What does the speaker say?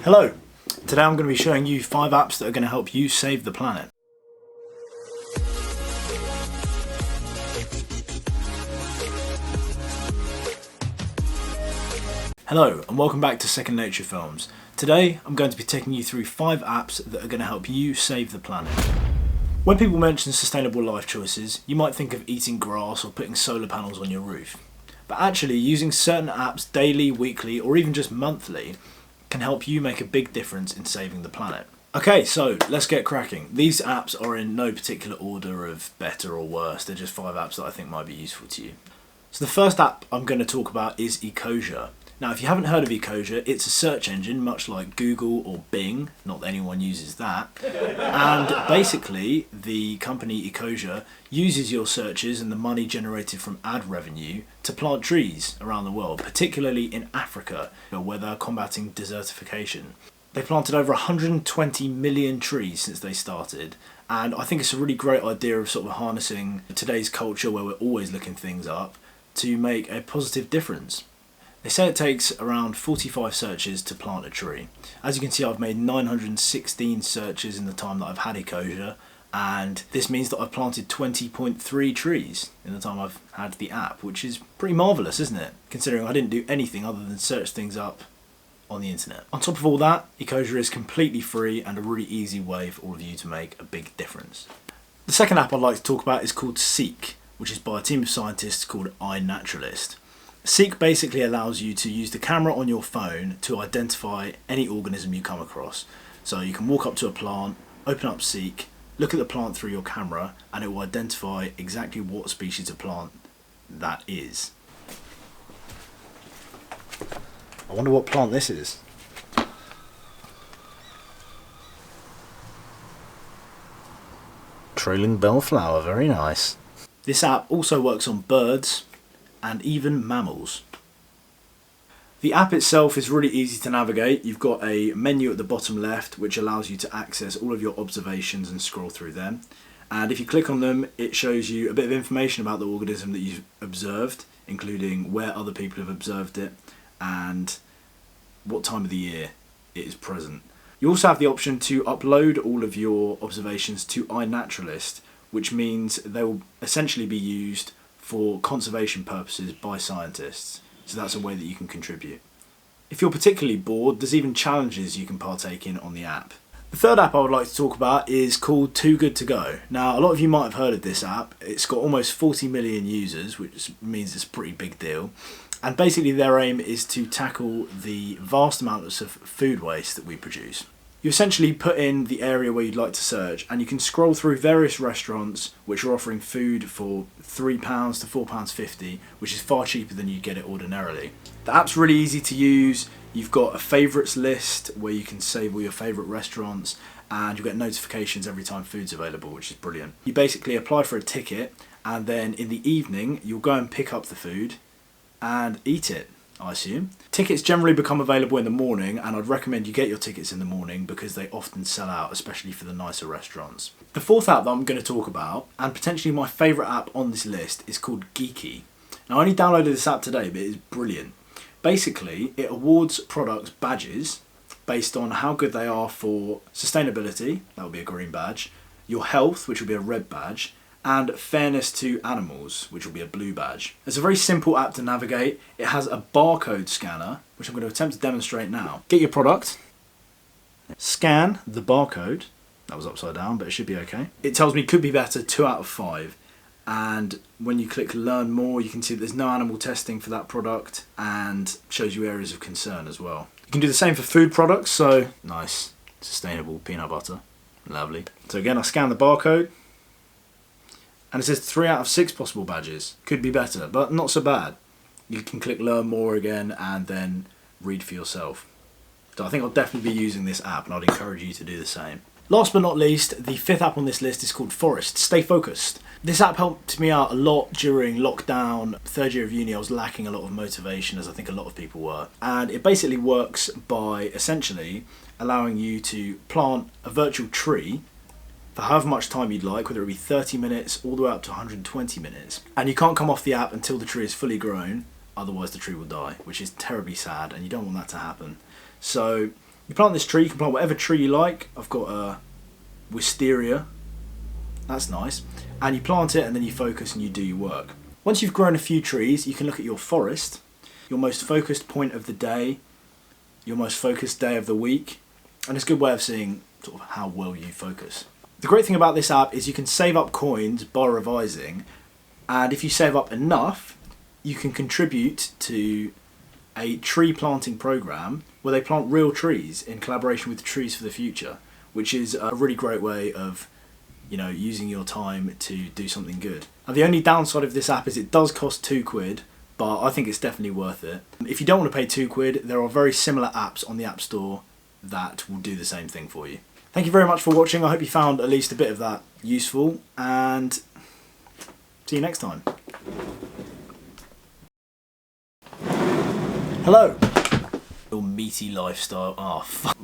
Hello! Today I'm going to be showing you 5 apps that are going to help you save the planet. Hello and welcome back to Second Nature Films. Today I'm going to be taking you through 5 apps that are going to help you save the planet. When people mention sustainable life choices, you might think of eating grass or putting solar panels on your roof. But actually, using certain apps daily, weekly or even just monthly can help you make a big difference in saving the planet. Okay, so let's get cracking. These apps are in no particular order of better or worse, they're just 5 apps that I think might be useful to you. So the first app I'm going to talk about is Ecosia. Now if you haven't heard of Ecosia, it's a search engine much like Google or Bing, not that anyone uses that, and basically the company Ecosia uses your searches and the money generated from ad revenue to plant trees around the world, particularly in Africa where they're combating desertification. They planted over 120 million trees since they started, and I think it's a really great idea of sort of harnessing today's culture where we're always looking things up to make a positive difference. They say it takes around 45 searches to plant a tree. As you can see, I've made 916 searches in the time that I've had Ecosia, and this means that I've planted 20.3 trees in the time I've had the app, which is pretty marvellous, isn't it? Considering I didn't do anything other than search things up on the internet. On top of all that, Ecosia is completely free and a really easy way for all of you to make a big difference. The second app I'd like to talk about is called Seek, which is by a team of scientists called iNaturalist. Seek basically allows you to use the camera on your phone to identify any organism you come across. So you can walk up to a plant, open up Seek, look at the plant through your camera, and it will identify exactly what species of plant that is. I wonder what plant this is. Trailing bellflower, very nice. This app also works on birds and even mammals. The app itself is really easy to navigate. You've got a menu at the bottom left which allows you to access all of your observations and scroll through them. And if you click on them, it shows you a bit of information about the organism that you've observed, including where other people have observed it and what time of the year it is present. You also have the option to upload all of your observations to iNaturalist, which means they will essentially be used for conservation purposes by scientists. So that's a way that you can contribute. If you're particularly bored, there's even challenges you can partake in on the app. The third app I would like to talk about is called Too Good To Go. Now a lot of you might have heard of this app. It's got almost 40 million users, which means it's a pretty big deal. And basically their aim is to tackle the vast amounts of food waste that we produce. You essentially put in the area where you'd like to search and you can scroll through various restaurants which are offering food for £3 to £4.50, which is far cheaper than you'd get it ordinarily. The app's really easy to use. You've got a favourites list where you can save all your favourite restaurants and you'll get notifications every time food's available, which is brilliant. You basically apply for a ticket and then in the evening you'll go and pick up the food and eat it, I assume. Tickets generally become available in the morning, and I'd recommend you get your tickets in the morning because they often sell out, especially for the nicer restaurants. The fourth app that I'm going to talk about, and potentially my favourite app on this list, is called Geeky. Now I only downloaded this app today, but it is brilliant. Basically, it awards products badges based on how good they are for sustainability, that will be a green badge, your health, which will be a red badge, and fairness to animals, which will be a blue badge. It's a very simple app to navigate. It has a barcode scanner, which I'm going to attempt to demonstrate now. Get your product, scan the barcode, that was upside down, but it should be okay. It tells me could be better, 2 out of 5. And when you click learn more, you can see that there's no animal testing for that product and shows you areas of concern as well. You can do the same for food products, so nice, sustainable peanut butter, lovely. So again, I scan the barcode, and it says 3 out of 6 possible badges. Could be better, but not so bad. You can click learn more again and then read for yourself. So I think I'll definitely be using this app and I'd encourage you to do the same. Last but not least, the 5th app on this list is called Forest. Stay focused. This app helped me out a lot during lockdown. 3rd year of uni, I was lacking a lot of motivation, as I think a lot of people were. And it basically works by essentially allowing you to plant a virtual tree for however much time you'd like, whether it be 30 minutes all the way up to 120 minutes. And you can't come off the app until the tree is fully grown, otherwise the tree will die, which is terribly sad and you don't want that to happen. So You plant this tree, you can plant whatever tree you like. I've got a wisteria, that's nice. And you plant it and then you focus and you do your work. Once you've grown a few trees, you can look at your forest, your most focused point of the day, your most focused day of the week, and it's a good way of seeing sort of how well you focus. The great thing about this app is you can save up coins by revising, and if you save up enough, you can contribute to a tree planting program where they plant real trees in collaboration with Trees for the Future, which is a really great way of, you know, using your time to do something good. Now, the only downside of this app is it does cost £2, but I think it's definitely worth it. If you don't want to pay £2, there are very similar apps on the App Store that will do the same thing for you. Thank you very much for watching. I hope you found at least a bit of that useful, and see you next time. Hello. Your meaty lifestyle. Oh, fuck.